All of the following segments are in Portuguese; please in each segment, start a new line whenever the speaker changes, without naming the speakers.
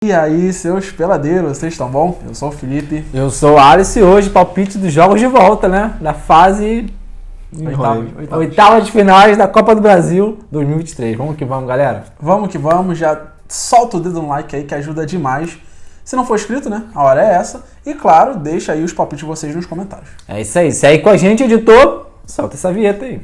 E aí, seus peladeiros, vocês estão bom? Eu sou o Felipe.
Eu sou o Alice e hoje palpite dos jogos de volta, né? Da fase oitava de finais da Copa do Brasil 2023. Vamos que vamos, galera?
Vamos que vamos, já solta o dedo no like aí que ajuda demais. Se não for inscrito, né? A hora é essa. E claro, deixa aí os palpites de vocês nos comentários.
É isso aí. Segue com a gente, editor. Solta essa vinheta aí.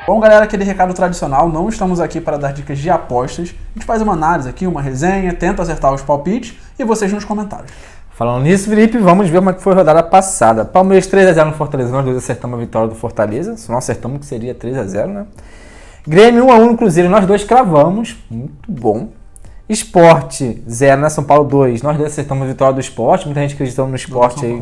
Bom, galera, aquele recado tradicional, não estamos aqui para dar dicas de apostas. A gente faz uma análise aqui, uma resenha, tenta acertar os palpites e vocês nos comentários.
Falando nisso, Felipe, vamos ver como é que foi a rodada passada. Palmeiras 3x0 no Fortaleza, nós dois acertamos a vitória do Fortaleza. Se não acertamos, que seria 3x0, né? Grêmio 1x1 no Cruzeiro, nós dois cravamos, muito bom. Sport 0, né? São Paulo 2, nós dois acertamos a vitória do Sport. Muita gente acreditando no Sport aí.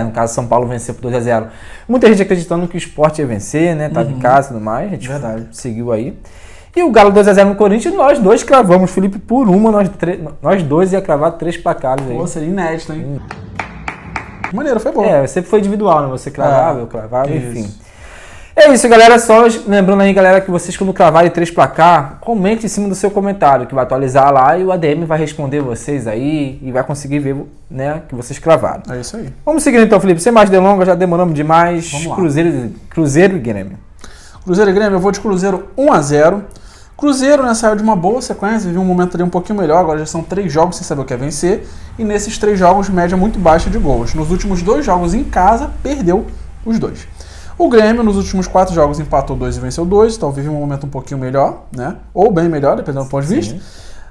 No caso, São Paulo venceu por 2x0. Muita gente acreditando que o Sport ia vencer, né? Tava em casa e tudo mais. A gente seguiu aí. E o Galo 2x0 no Corinthians, nós dois cravamos. Felipe por uma, nós dois ia cravar 3 placares aí.
Pô, seria inédito, hein? Maneiro, foi bom.
Sempre foi individual, né? Você cravava, eu cravava, enfim. É isso, galera. Só lembrando aí, galera, que vocês quando cravarem 3 placar, comente em cima do seu comentário, que vai atualizar lá e o ADM vai responder vocês aí e vai conseguir ver, né, que vocês cravaram.
É isso aí.
Vamos seguir então, Felipe. Sem mais delongas, já demoramos demais.
Vamos lá.
Cruzeiro e Grêmio.
Cruzeiro e Grêmio, eu vou de Cruzeiro 1x0. Cruzeiro, né, saiu de uma boa sequência, viveu um momento ali um pouquinho melhor, agora já são 3 jogos sem saber o que é vencer, e nesses 3 jogos, média muito baixa de gols. Nos últimos 2 jogos em casa, perdeu os 2. O Grêmio, nos últimos 4 jogos, empatou 2 e venceu 2, então vive um momento um pouquinho melhor, né, ou bem melhor, dependendo do ponto de vista.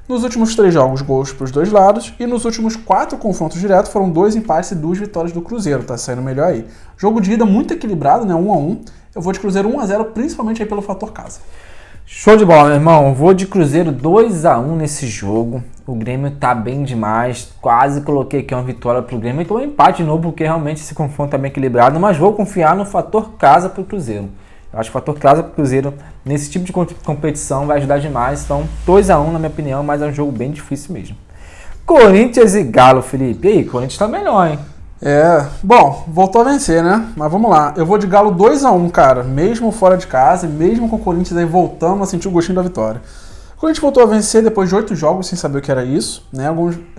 Nos últimos 3 jogos, gols para os 2 lados, e nos últimos 4 confrontos diretos, foram 2 empates e 2 vitórias do Cruzeiro, tá saindo melhor aí. Jogo de ida muito equilibrado, né, 1x1, eu vou de Cruzeiro 1x0, principalmente aí pelo fator casa.
Show de bola, meu irmão. Eu vou de Cruzeiro 2x1 nesse jogo. O Grêmio tá bem demais. Quase coloquei aqui uma vitória pro Grêmio. Então um empate de novo, porque realmente esse confronto tá bem equilibrado. Mas vou confiar no fator casa pro Cruzeiro. Eu acho que o fator casa pro Cruzeiro nesse tipo de competição vai ajudar demais. Então 2x1 na minha opinião, mas é um jogo bem difícil mesmo. Corinthians e Galo, Felipe. E aí, Corinthians tá melhor, hein?
Bom, voltou a vencer, né? Mas vamos lá. Eu vou de Galo 2x1, cara. Mesmo fora de casa, mesmo com o Corinthians aí voltando a sentir o gostinho da vitória. O Corinthians voltou a vencer depois de 8 jogos sem saber o que era isso, né?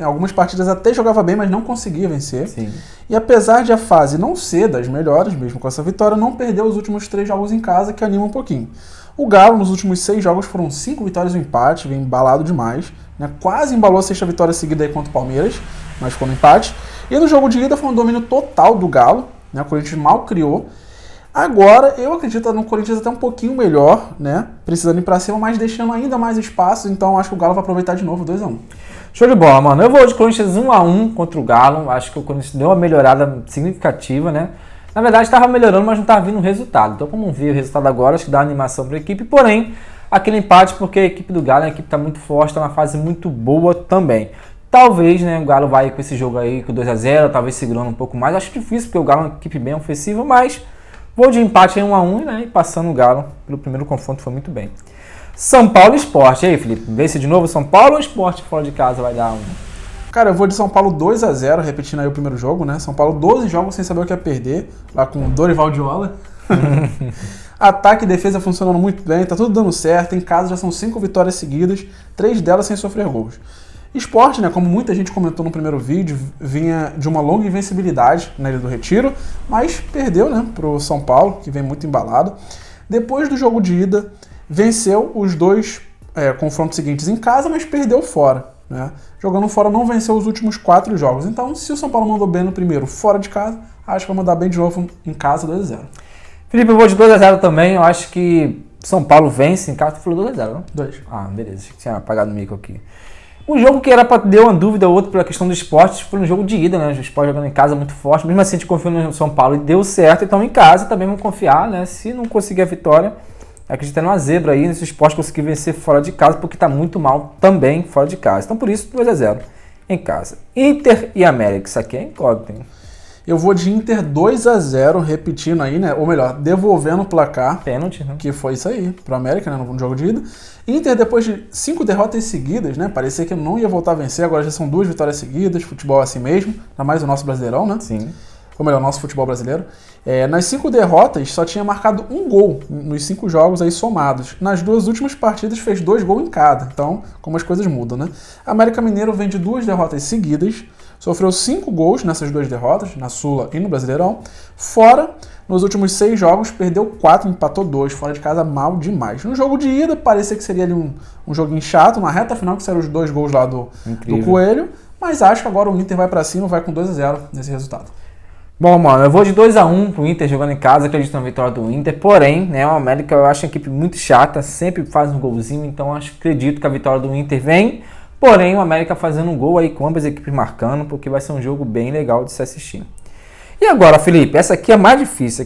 Algumas partidas até jogava bem, mas não conseguia vencer.
Sim.
E apesar de a fase não ser das melhores, mesmo com essa vitória, não perdeu os últimos 3 jogos em casa, que anima um pouquinho. O Galo, nos últimos 6 jogos, foram 5 vitórias e um empate, vem embalado demais, né? Quase embalou a 6ª vitória seguida aí contra o Palmeiras, mas ficou no empate. E no jogo de ida foi um domínio total do Galo, né? O Corinthians mal criou. Agora, eu acredito no Corinthians até um pouquinho melhor, né? Precisando ir pra cima, mas deixando ainda mais espaço, então acho que o Galo vai aproveitar de novo, 2x1.
Show de bola, mano. Eu vou de Corinthians 1x1 contra o Galo. Acho que o Corinthians deu uma melhorada significativa, né? Na verdade, estava melhorando, mas não estava vindo o resultado. Então, como não vi o resultado agora, acho que dá animação para a equipe. Porém, aquele empate, porque a equipe do Galo, a equipe está muito forte, está numa fase muito boa também. Talvez, né, o Galo vai com esse jogo aí com 2x0, talvez segurando um pouco mais. Acho difícil, porque o Galo é uma equipe bem ofensiva, mas vou de empate em 1x1, né, e passando o Galo pelo primeiro confronto foi muito bem. São Paulo e Sport. E aí, Felipe, vence de novo São Paulo ou Sport fora de casa vai dar 1?
Cara, eu vou de São Paulo 2x0, repetindo aí o primeiro jogo, né? São Paulo 12 jogos sem saber o que é perder, lá com Dorival Diola. Ataque e defesa funcionando muito bem, tá tudo dando certo. Em casa já são 5 vitórias seguidas, 3 delas sem sofrer gols. Sport, né, como muita gente comentou no primeiro vídeo, vinha de uma longa invencibilidade na Ilha do Retiro, mas perdeu, né, pro São Paulo, que vem muito embalado. Depois do jogo de ida, venceu os 2 confrontos seguintes em casa, mas perdeu fora, né? Jogando fora não venceu os últimos 4 jogos. Então, se o São Paulo mandou bem no primeiro fora de casa, acho que vai mandar bem de novo em casa, 2x0.
Felipe, eu vou de 2x0 também. Eu acho que São Paulo vence em casa. Tu falou 2x0, não?
2.
Ah, beleza. Acho que tinha apagado o mico aqui. Um jogo que era para ter uma dúvida ou outra pela questão do esporte foi no jogo de ida, né? O esporte jogando em casa muito forte. Mesmo assim, a gente confiou no São Paulo e deu certo. Então, em casa também vamos confiar, né? Se não conseguir a vitória, acredito numa zebra aí nesse esporte conseguir vencer fora de casa, porque tá muito mal também fora de casa. Então, por isso, 2x0 em casa. Inter e América. Isso aqui é incógnito, hein?
Eu vou de Inter 2x0, repetindo aí, né? Ou melhor, devolvendo o placar.
Pênalti, né?
Que foi isso aí, pro América, né? No jogo de ida. Inter, depois de 5 derrotas seguidas, né? Parecia que não ia voltar a vencer, agora já são 2 vitórias seguidas, futebol é assim mesmo, ainda mais o nosso Brasileirão, né?
Sim.
ou melhor, nosso futebol brasileiro. Nas 5 derrotas, só tinha marcado um gol nos 5 jogos aí somados. Nas 2 últimas partidas, fez 2 gols em cada. Então, como as coisas mudam, né? América Mineiro vem de 2 derrotas seguidas, sofreu 5 gols nessas 2 derrotas, na Sula e no Brasileirão. Fora, nos últimos 6 jogos, perdeu 4, empatou 2. Fora de casa, mal demais. No jogo de ida, parecia que seria ali um joguinho chato, na reta final, que saíram os 2 gols lá do Coelho. Mas acho que agora o Inter vai pra cima, vai com 2-0 nesse resultado.
Bom, mano, eu vou de 2-1 pro Inter jogando em casa, acredito na vitória do Inter, porém, né, o América eu acho uma equipe muito chata, sempre faz um golzinho, então acredito que a vitória do Inter vem, porém o América fazendo um gol aí com ambas as equipes marcando, porque vai ser um jogo bem legal de se assistir. E agora, Felipe, essa aqui é a mais difícil,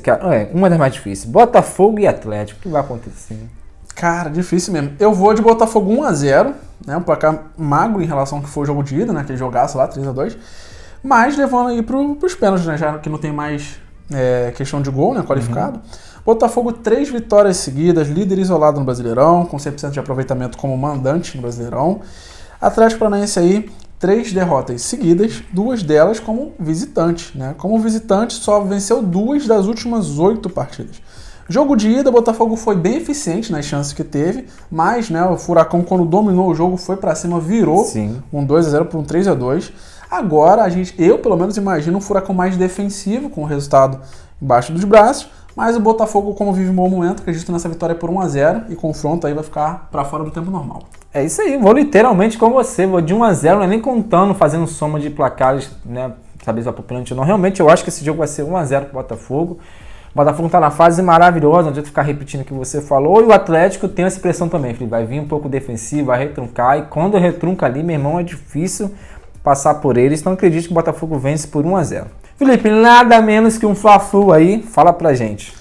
uma das mais difíceis, Botafogo e Atlético, o que vai acontecer?
Cara, difícil mesmo. Eu vou de Botafogo 1-0, né, um placar magro em relação ao que foi o jogo de ida, né, aquele jogaço lá, 3-2. Mas levando aí pros pênaltis, né? Já que não tem mais questão de gol, né? Qualificado. Botafogo 3 vitórias seguidas, líder isolado no Brasileirão, com 100% de aproveitamento como mandante no Brasileirão. Atlético Paranaense aí, 3 derrotas seguidas, 2 delas como visitante, né? Como visitante só venceu 2 das últimas 8 partidas. Jogo de ida, Botafogo foi bem eficiente nas chances que teve, mas, né, o Furacão, quando dominou o jogo, foi pra cima, virou.
Sim.
Um 2-0 para um 3-2. Agora, eu pelo menos imagino um Furacão mais defensivo, com o resultado embaixo dos braços, mas o Botafogo, como vive um bom momento, acredito nessa vitória por 1-0 e confronto aí vai ficar para fora do tempo normal.
É isso aí, vou literalmente com você, vou de 1-0, não é nem contando, fazendo soma de placares, né, saber se vai pro pênalti ou não. Realmente eu acho que esse jogo vai ser 1-0 pro Botafogo. O Botafogo tá na fase maravilhosa, não adianta ficar repetindo o que você falou, e o Atlético tem essa pressão também, Felipe, vai vir um pouco defensivo, vai retruncar, e quando retrunca ali, meu irmão, é difícil passar por eles, então acredito que o Botafogo vence por 1-0. Felipe, nada menos que um Fla-Flu aí, fala pra gente.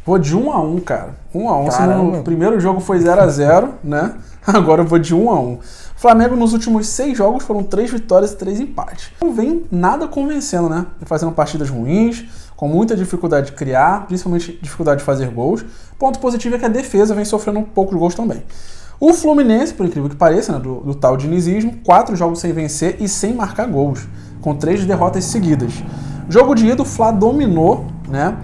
Vou de 1-1, cara. 1-1, se no primeiro jogo foi 0-0, né? Agora eu vou de 1-1. Flamengo nos últimos 6 jogos foram 3 vitórias e 3 empates. Não vem nada convencendo, né? Fazendo partidas ruins, com muita dificuldade de criar, principalmente dificuldade de fazer gols. Ponto positivo é que a defesa vem sofrendo um pouco de gols também. O Fluminense, por incrível que pareça, né, do tal dinizismo, 4 jogos sem vencer e sem marcar gols, com 3 derrotas seguidas. Jogo de ida, o Fla dominou, né,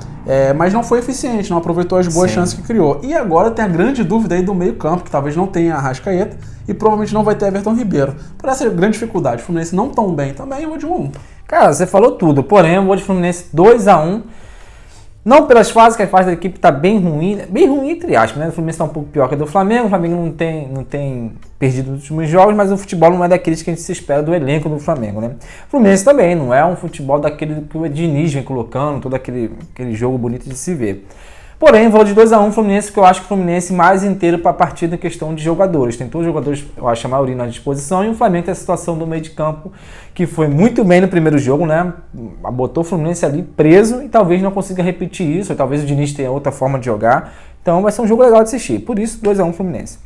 mas não foi eficiente, não aproveitou as boas chances que criou. E agora tem a grande dúvida aí do meio campo, que talvez não tenha Arrascaeta e provavelmente não vai ter Everton Ribeiro. Por essa grande dificuldade, o Fluminense não tão bem também, eu vou de 1-1.
Cara, você falou tudo, porém eu vou de Fluminense 2-1. Não pelas fases, que a fase da equipe está bem ruim entre aspas, né? O Fluminense está um pouco pior que a do Flamengo, o Flamengo não tem perdido nos últimos jogos, mas o futebol não é daqueles que a gente se espera do elenco do Flamengo, né? O Fluminense também não é um futebol daquele que o Diniz vem colocando, todo aquele jogo bonito de se ver. Porém, vou de 2-1 Fluminense, porque eu acho que o Fluminense mais inteiro para a partida em questão de jogadores. Tem todos os jogadores, eu acho, a maioria na disposição, e o Flamengo tem a situação do meio de campo, que foi muito bem no primeiro jogo, né? Botou o Fluminense ali preso e talvez não consiga repetir isso, ou talvez o Diniz tenha outra forma de jogar. Então vai ser um jogo legal de assistir. Por isso, 2-1 Fluminense.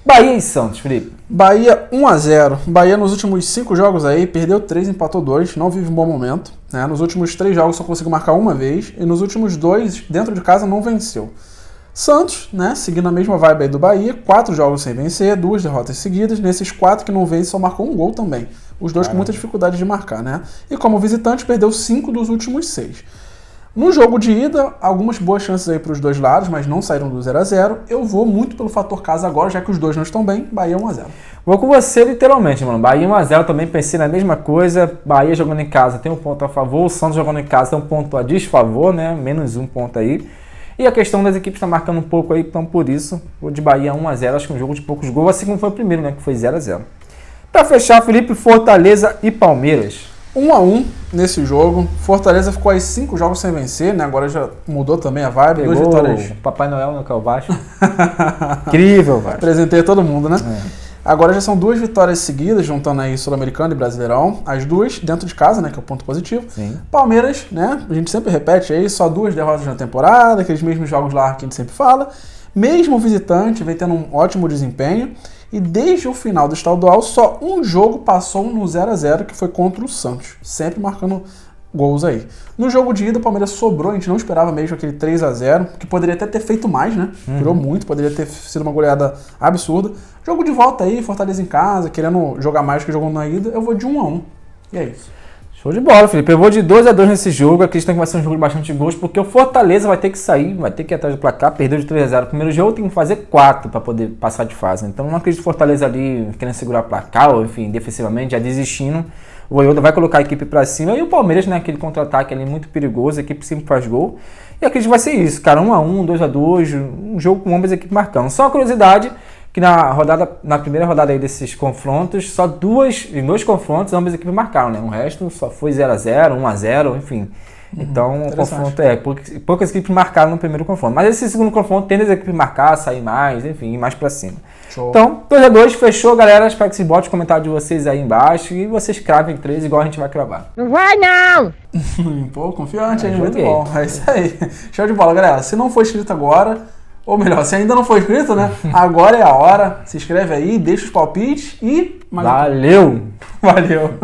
Bahia e Santos, Felipe.
Bahia 1-0. Bahia nos últimos 5 jogos aí, perdeu 3, empatou 2, não vive um bom momento. Né? Nos últimos 3 jogos só conseguiu marcar uma vez, e nos últimos 2, dentro de casa, não venceu. Santos, né, seguindo a mesma vibe aí do Bahia, 4 jogos sem vencer, 2 derrotas seguidas. Nesses 4 que não vence, só marcou um gol também. Os dois com muita dificuldade de marcar, né? E como visitante, perdeu 5 dos últimos 6. No jogo de ida, algumas boas chances aí para os dois lados, mas não saíram do 0-0. Eu vou muito pelo fator casa agora, já que os dois não estão bem. Bahia 1-0.
Vou com você literalmente, mano. Bahia 1-0, também pensei na mesma coisa. Bahia jogando em casa tem um ponto a favor, o Santos jogando em casa tem um ponto a desfavor, né? Menos um ponto aí. E a questão das equipes está marcando um pouco aí, então por isso, vou de Bahia 1-0. Acho que é um jogo de poucos gols, assim como foi o primeiro, né? Que foi 0-0. Para fechar, Felipe, Fortaleza e Palmeiras.
1-1 nesse jogo. Fortaleza ficou aí 5 jogos sem vencer, né? Agora já mudou também a vibe.
Pegou
2 vitórias.
Papai Noel no Calvacho. Incrível, velho.
Apresentei todo mundo, né? Agora já são 2 vitórias seguidas, juntando aí Sul-Americano e Brasileirão. As 2 dentro de casa, né? Que é o ponto positivo.
Sim.
Palmeiras, né? A gente sempre repete aí, só 2 derrotas na temporada, aqueles mesmos jogos lá que a gente sempre fala. Mesmo visitante, vem tendo um ótimo desempenho. E desde o final do estadual, só um jogo passou no 0-0, que foi contra o Santos. Sempre marcando gols aí. No jogo de ida, o Palmeiras sobrou, a gente não esperava mesmo aquele 3-0, que poderia até ter feito mais, né? Virou muito, poderia ter sido uma goleada absurda. Jogo de volta aí, Fortaleza em casa, querendo jogar mais do que jogou na ida, eu vou de 1-1. E é isso.
Show de bola, Felipe. Eu vou de 2-2 nesse jogo. Acredito que vai ser um jogo de bastante gols, porque o Fortaleza vai ter que sair, vai ter que ir atrás do placar. Perdeu de 3-0 no primeiro jogo, tem que fazer 4 para poder passar de fase. Então não acredito que o Fortaleza ali querendo segurar o placar, ou enfim, defensivamente, já desistindo. O Voivoda vai colocar a equipe para cima. E o Palmeiras, né, aquele contra-ataque ali muito perigoso, a equipe sempre faz gol. E acredito que vai ser isso, cara. 1-1, 2-2, um jogo com ambas as equipes marcando. Só uma curiosidade, que na primeira rodada aí desses confrontos, só em dois confrontos ambas as equipes marcaram, né? O resto só foi 0-0, 1-0, enfim. Então o confronto poucas equipes marcaram no primeiro confronto. Mas esse segundo confronto tende as equipes marcar, sair mais, enfim, ir mais pra cima. Show. Então, 2-2, fechou, galera. Espero que vocês botem os comentários de vocês aí embaixo e vocês cravem 3 igual a gente vai cravar.
Não vai não!
Pô, confiante, hein? Muito bom. É isso aí. Show de bola, galera. Se não for inscrito agora, ou melhor, se ainda não for inscrito, né? Agora é a hora. Se inscreve aí, deixa os palpites e...
Valeu!
Valeu!